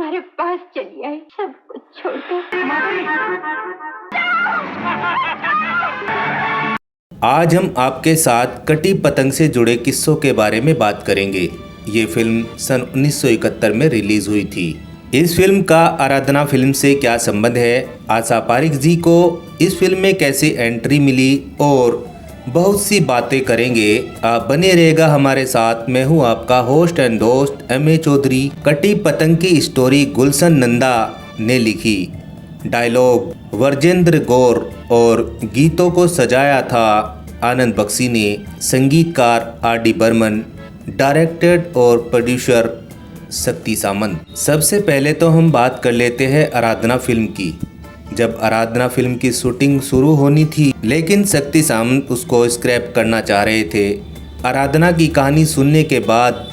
तुम्हारे पास चली आई, सब कुछ छोड़कर। आज हम आपके साथ कटी पतंग से जुड़े किस्सों के बारे में बात करेंगे। ये फिल्म सन 1971 में रिलीज हुई थी। इस फिल्म का आराधना फिल्म से क्या संबंध है, आशा पारिक जी को इस फिल्म में कैसे एंट्री मिली और बहुत सी बातें करेंगे। आप बने रहेगा हमारे साथ। मैं हूँ आपका होस्ट एंड दोस्त M.A. चौधरी। कटी पतंग की स्टोरी गुलशन नंदा ने लिखी, डायलॉग वर्जेंद्र गौर और गीतों को सजाया था आनंद बख्शी ने, संगीतकार R.D. बर्मन, डायरेक्टेड और प्रोड्यूसर शक्ति सामंत। सबसे पहले तो हम बात कर लेते हैं आराधना फिल्म की। जब आराधना फिल्म की शूटिंग शुरू होनी थी, लेकिन शक्ति सामंत उसको स्क्रैप करना चाह रहे थे। आराधना की कहानी सुनने के बाद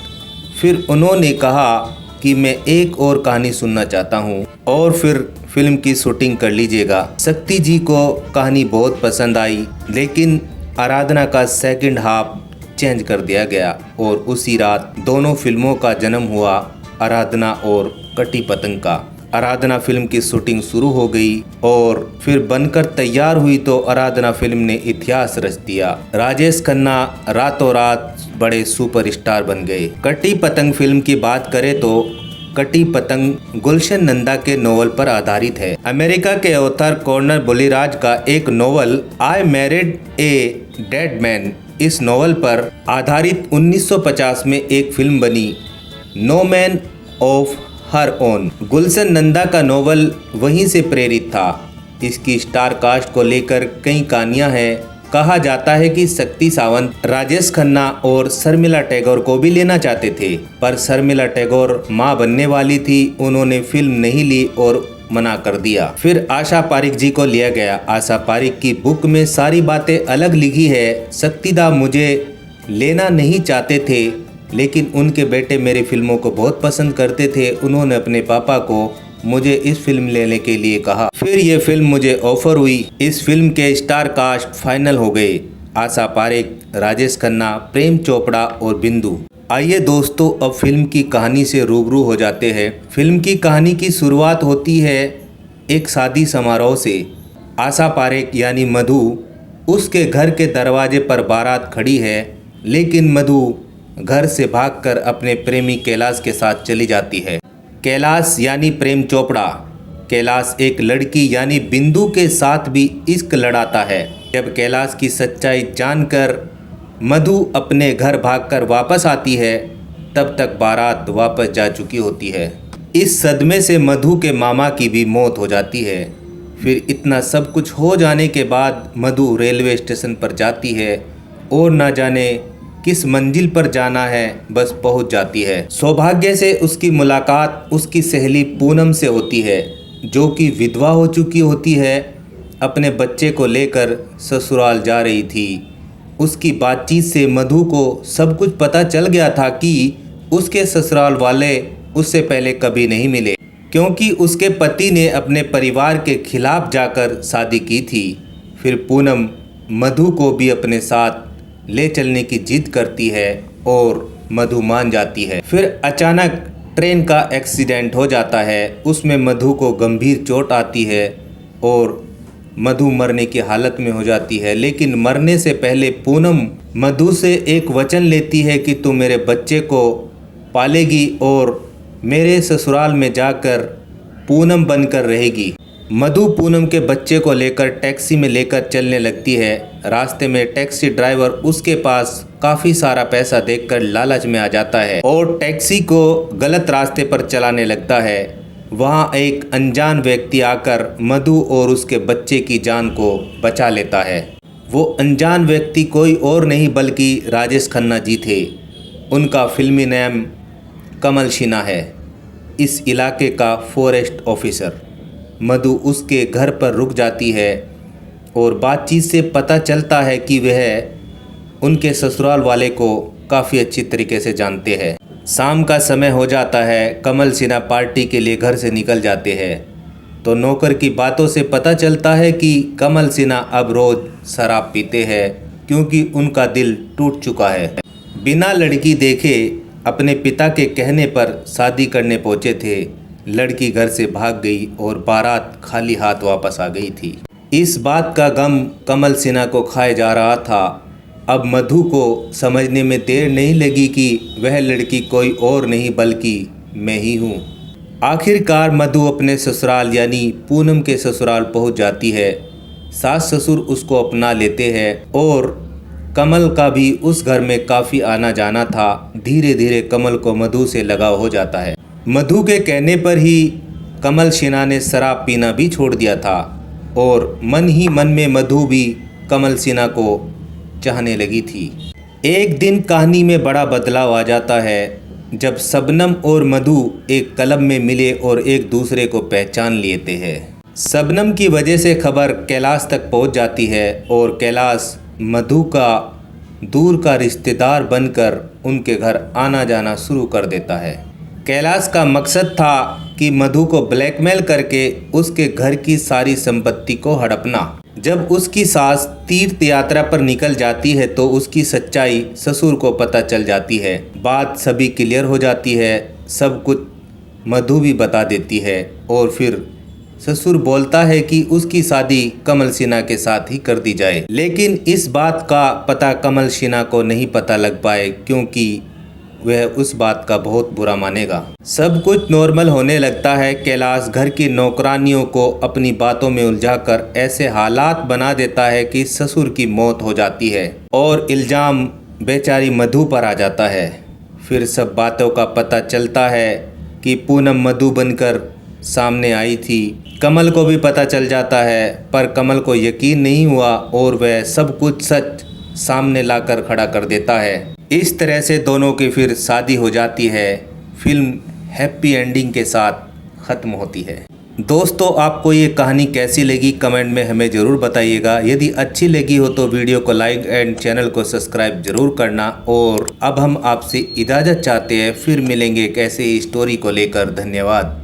फिर उन्होंने कहा कि मैं एक और कहानी सुनना चाहता हूँ और फिर फिल्म की शूटिंग कर लीजिएगा। शक्ति जी को कहानी बहुत पसंद आई, लेकिन आराधना का सेकंड हाफ चेंज कर दिया गया और उसी रात दोनों फिल्मों का जन्म हुआ, आराधना और कटी पतंग का। आराधना फिल्म की शूटिंग शुरू हो गई और फिर बनकर तैयार हुई तो आराधना फिल्म ने इतिहास रच दिया। राजेश खन्ना रातों रात बड़े सुपरस्टार बन गए। कटी पतंग फिल्म की बात करें तो कटी पतंग गुलशन नंदा के नोवेल पर आधारित है। अमेरिका के ऑथर कॉर्नर बुलीराज का एक novel I married a dead man, इस नोवेल पर आधारित 1950 में एक फिल्म बनी, no man of her own. Gulshan Nanda का नोवेल वहीं से प्रेरित था। इसकी स्टार कास्ट को लेकर कई कहानियां हैं। कहा जाता है कि शक्ति सावंत राजेश खन्ना और शर्मिला टैगोर को भी लेना चाहते थे, पर शर्मिला टैगोर मां बनने वाली थी, उन्होंने फिल्म नहीं ली और मना कर दिया। फिर आशा पारिक जी को लिया गया। आशा पारिक की बुक में सारी बातें अलग लिखी है। शक्तिदा मुझे लेना नहीं चाहते थे, लेकिन उनके बेटे मेरी फिल्मों को बहुत पसंद करते थे। उन्होंने अपने पापा को मुझे इस फिल्म लेने के लिए कहा। फिर ये फिल्म मुझे ऑफर हुई। इस फिल्म के स्टार कास्ट फाइनल हो गए, आशा पारिक, राजेश खन्ना, प्रेम चोपड़ा और बिंदु। आइए दोस्तों, अब फिल्म की कहानी से रूबरू हो जाते हैं। फिल्म की कहानी की शुरुआत होती है एक शादी समारोह से। आशा पारिक यानी मधु, उसके घर के दरवाजे पर बारात खड़ी है, लेकिन मधु घर से भागकर अपने प्रेमी कैलाश के साथ चली जाती है। कैलाश यानी प्रेम चोपड़ा, कैलाश एक लड़की यानी बिंदु के साथ भी इश्क लड़ाता है। जब कैलाश की सच्चाई जानकर मधु अपने घर भागकर वापस आती है, तब तक बारात वापस जा चुकी होती है। इस सदमे से मधु के मामा की भी मौत हो जाती है। फिर इतना सब कुछ हो जाने के बाद मधु रेलवे स्टेशन पर जाती है और न जाने किस मंजिल पर जाना है, बस पहुंच जाती है। सौभाग्य से उसकी मुलाकात उसकी सहेली पूनम से होती है, जो कि विधवा हो चुकी होती है। अपने बच्चे को लेकर ससुराल जा रही थी। उसकी बातचीत से मधु को सब कुछ पता चल गया था कि उसके ससुराल वाले उससे पहले कभी नहीं मिले, क्योंकि उसके पति ने अपने परिवार के खिलाफ जाकर शादी की थी। फिर पूनम मधु को भी अपने साथ ले चलने की जिद करती है और मधु मान जाती है। फिर अचानक ट्रेन का एक्सीडेंट हो जाता है। उसमें मधु को गंभीर चोट आती है और मधु मरने की हालत में हो जाती है। लेकिन मरने से पहले पूनम मधु से एक वचन लेती है कि तू मेरे बच्चे को पालेगी और मेरे ससुराल में जाकर पूनम बनकर रहेगी। मधु पूनम के बच्चे को लेकर टैक्सी में लेकर चलने लगती है। रास्ते में टैक्सी ड्राइवर उसके पास काफ़ी सारा पैसा देखकर लालच में आ जाता है और टैक्सी को गलत रास्ते पर चलाने लगता है। वहाँ एक अनजान व्यक्ति आकर मधु और उसके बच्चे की जान को बचा लेता है। वो अनजान व्यक्ति कोई और नहीं बल्कि राजेश खन्ना जी थे। उनका फिल्मी नाम कमल सिन्हा है, इस इलाके का फॉरेस्ट ऑफिसर। मधु उसके घर पर रुक जाती है और बातचीत से पता चलता है कि वह उनके ससुराल वाले को काफ़ी अच्छी तरीके से जानते हैं। शाम का समय हो जाता है। कमल सिन्हा पार्टी के लिए घर से निकल जाते हैं तो नौकर की बातों से पता चलता है कि कमल सिन्हा अब रोज़ शराब पीते हैं, क्योंकि उनका दिल टूट चुका है। बिना लड़की देखे अपने पिता के कहने पर शादी करने पहुंचे थे, लड़की घर से भाग गई और बारात खाली हाथ वापस आ गई थी। इस बात का गम कमल सिन्हा को खाए जा रहा था। अब मधु को समझने में देर नहीं लगी कि वह लड़की कोई और नहीं बल्कि मैं ही हूँ। आखिरकार मधु अपने ससुराल यानी पूनम के ससुराल पहुँच जाती है। सास ससुर उसको अपना लेते हैं और कमल का भी उस घर में काफ़ी आना जाना था। धीरे धीरे कमल को मधु से लगाव हो जाता है। मधु के कहने पर ही कमल सिन्हा ने शराब पीना भी छोड़ दिया था और मन ही मन में मधु भी कमल सिन्हा को चाहने लगी थी। एक दिन कहानी में बड़ा बदलाव आ जाता है जब शबनम और मधु एक क्लब में मिले और एक दूसरे को पहचान लेते हैं। शबनम की वजह से खबर कैलाश तक पहुंच जाती है और कैलाश मधु का दूर का रिश्तेदार बनकर उनके घर आना जाना शुरू कर देता है। कैलाश का मकसद था कि मधु को ब्लैकमेल करके उसके घर की सारी संपत्ति को हड़पना। जब उसकी सास तीर्थ यात्रा पर निकल जाती है तो उसकी सच्चाई ससुर को पता चल जाती है। बात सभी क्लियर हो जाती है, सब कुछ मधु भी बता देती है और फिर ससुर बोलता है कि उसकी शादी कमल सिन्हा के साथ ही कर दी जाए। लेकिन इस बात का पता कमल सिन्हा को नहीं पता लग पाए क्योंकि वह उस बात का बहुत बुरा मानेगा। सब कुछ नॉर्मल होने लगता है। कैलाश घर की नौकरानियों को अपनी बातों में उलझाकर ऐसे हालात बना देता है कि ससुर की मौत हो जाती है और इल्ज़ाम बेचारी मधु पर आ जाता है। फिर सब बातों का पता चलता है कि पूनम मधु बनकर सामने आई थी। कमल को भी पता चल जाता है पर कमल को यकीन नहीं हुआ और वह सब कुछ सच सामने लाकर खड़ा कर देता है। इस तरह से दोनों की फिर शादी हो जाती है। फिल्म हैप्पी एंडिंग के साथ ख़त्म होती है। दोस्तों, आपको ये कहानी कैसी लगी कमेंट में हमें ज़रूर बताइएगा। यदि अच्छी लगी हो तो वीडियो को लाइक एंड चैनल को सब्सक्राइब जरूर करना। और अब हम आपसे इजाज़त चाहते हैं, फिर मिलेंगे एक ऐसे ही स्टोरी को लेकर। धन्यवाद।